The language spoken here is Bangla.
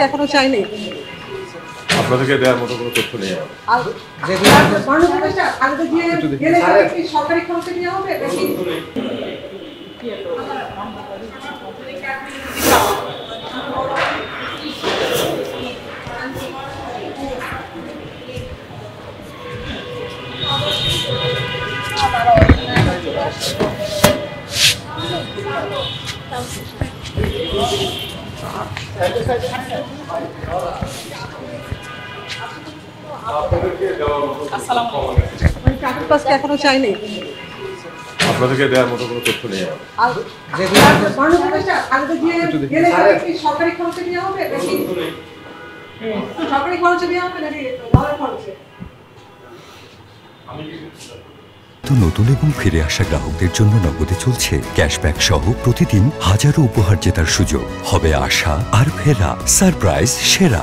এখনো চাইনি, আপনাদেরকে দেওয়ার মতো কোনো তথ্য নেই। সরকারি খরচে নেওয়া হবে নাকি এখনো চাইনি, আপনাদেরকে দেওয়ার মতো কোনো তথ্য নেই। সরকারি খরচে নেওয়া হবে নাকি সরকারি খরচে নেওয়া হবে নাকি খরচে। নতুন এবং ফিরে আসা গ্রাহকদের জন্য নগদে চলছে ক্যাশব্যাক সহ প্রতিদিন হাজারো উপহার জেতার সুযোগ। হবে আশা আর ফেরা, সারপ্রাইজ সেরা।